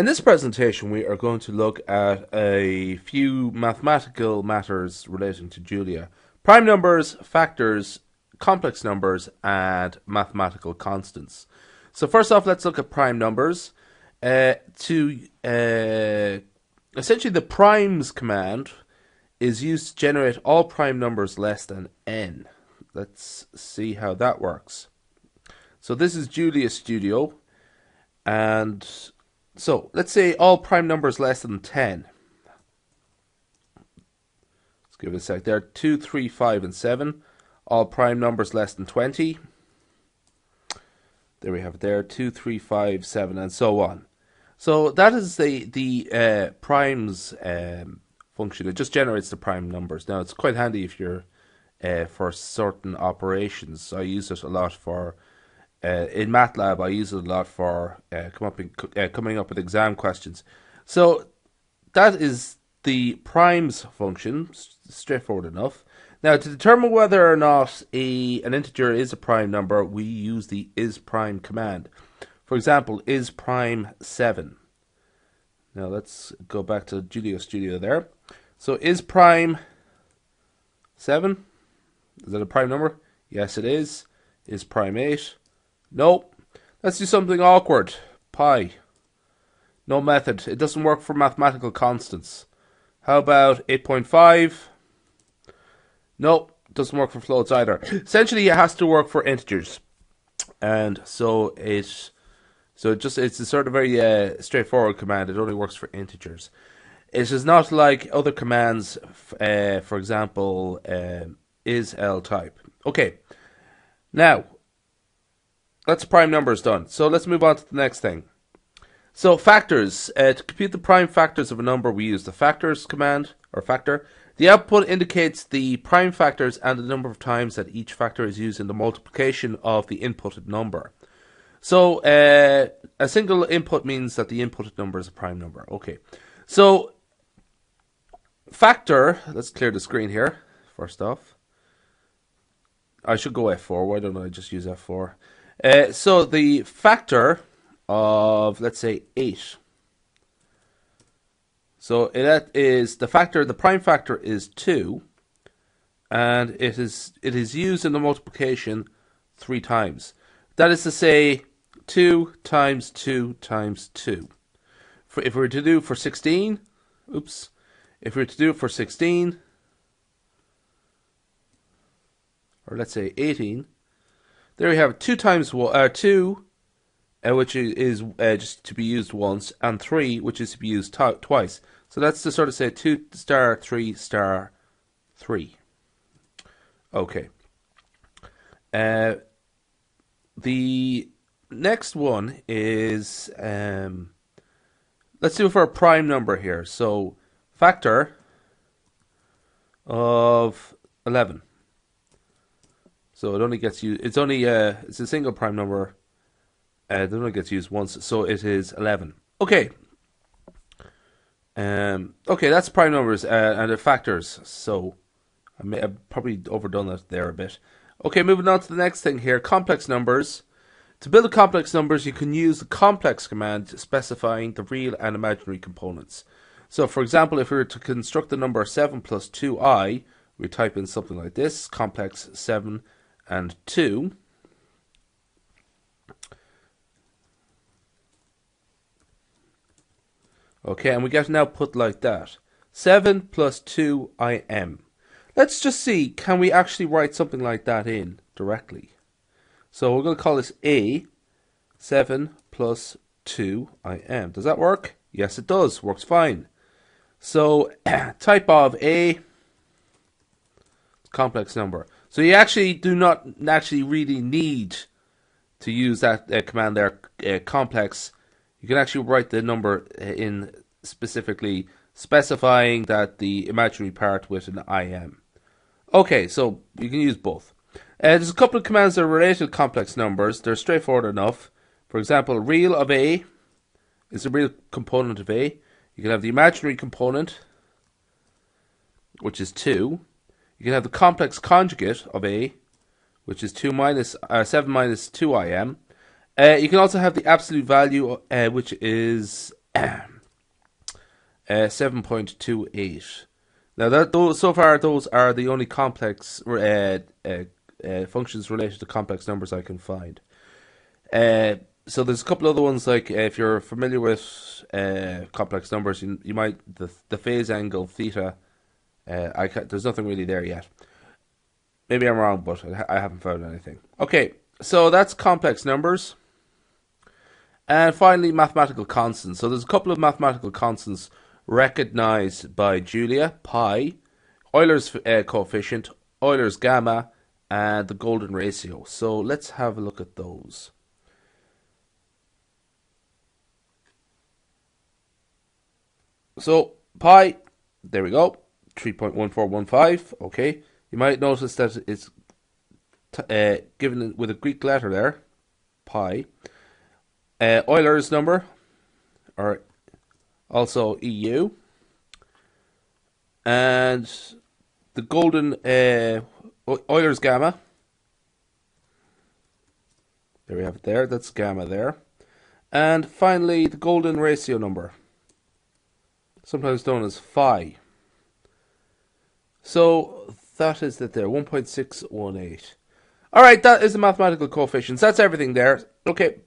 In this presentation, we are going to look at a few mathematical matters relating to Julia. Prime numbers, factors, complex numbers, and mathematical constants. So first off, let's look at prime numbers. Essentially, the primes command is used to generate all prime numbers less than n. Let's see how that works. So this is Julia Studio, and so let's say all prime numbers less than 10. Let's give it a sec there. 2, 3, 5, and 7. All prime numbers less than 20. There we have it there. 2, 3, 5, 7, and so on. So that is the primes function. It just generates the prime numbers. Now it's quite handy if you're for certain operations. I use it a lot for in MATLAB. I use it a lot for coming up with exam questions. So that is the primes function. Straightforward enough. Now, to determine whether or not an integer is a prime number, we use the isPrime command. For example, isPrime 7. Now let's go back to Julia Studio there. So isPrime 7. Is that a prime number? Yes, it is. Isprime 8. Nope. Let's do something awkward. Pi. No method. It doesn't work for mathematical constants. How about 8.5? Nope. Doesn't work for floats either. Essentially, it has to work for integers. And so it's a sort of very straightforward command. It only works for integers. It is not like other commands, for example, isLtype. Okay. Now, that's prime numbers done. So let's move on to the next thing. So factors. To compute the prime factors of a number, we use the factors command, or factor. The output indicates the prime factors and the number of times that each factor is used in the multiplication of the inputted number. So a single input means that the inputted number is a prime number. Okay. So factor, let's clear the screen here, first off. I should go F4. Why don't I just use F4? So the factor of, let's say, 8. So that is the factor. The prime factor is 2, and it is used in the multiplication 3 times. That is to say, 2 times 2 times 2. If we were to do for 16, if we were to do it for 16, or let's say 18. There we have 2 times 2, which is just to be used once, and 3, which is to be used twice. So that's to sort of say 2 star 3 star 3. Okay. The next one is let's do it for a prime number here. So factor of 11. So it only gets used. It's a single prime number. It only gets used once, so it is 11. Okay. Okay, that's prime numbers and the factors. So I've probably overdone that there a bit. Okay, moving on to the next thing here: complex numbers. To build complex numbers, you can use the complex command specifying the real and imaginary components. So, for example, if we were to construct the number 7 plus 2i, we type in something like this: complex 7 and 2. Okay, and we get an output like that. 7 plus 2im. Let's just see, can we actually write something like that in directly? So we're going to call this A, 7 plus 2im. Does that work? Yes, it does. Works fine. So type of A, complex number. So you actually do not really need to use that command there, complex. You can actually write the number in specifically specifying that the imaginary part with an im. Okay, so you can use both. There's a couple of commands that are related to complex numbers. They're straightforward enough. For example, real of A is the real component of A. You can have the imaginary component, which is 2. You can have the complex conjugate of A, which is 7 minus 2im. You can also have the absolute value, which is 7.28. Now so far those are the only complex functions related to complex numbers I can find. So there's a couple other ones, like if you're familiar with complex numbers, you might the phase angle theta. There's nothing really there yet. Maybe I'm wrong, but I haven't found anything. Okay, so that's complex numbers. And finally, mathematical constants. So there's a couple of mathematical constants recognized by Julia: pi, Euler's coefficient, Euler's gamma, and the golden ratio. So let's have a look at those. So pi, there we go, 3.1415. Okay, you might notice that it's given with a Greek letter there, pi. Euler's number, or also EU, and the golden Euler's gamma. There we have it there. That's gamma there. And finally, the golden ratio number, sometimes known as phi. So that is it there, 1.618. All right, that is the mathematical coefficients. That's everything there. Okay,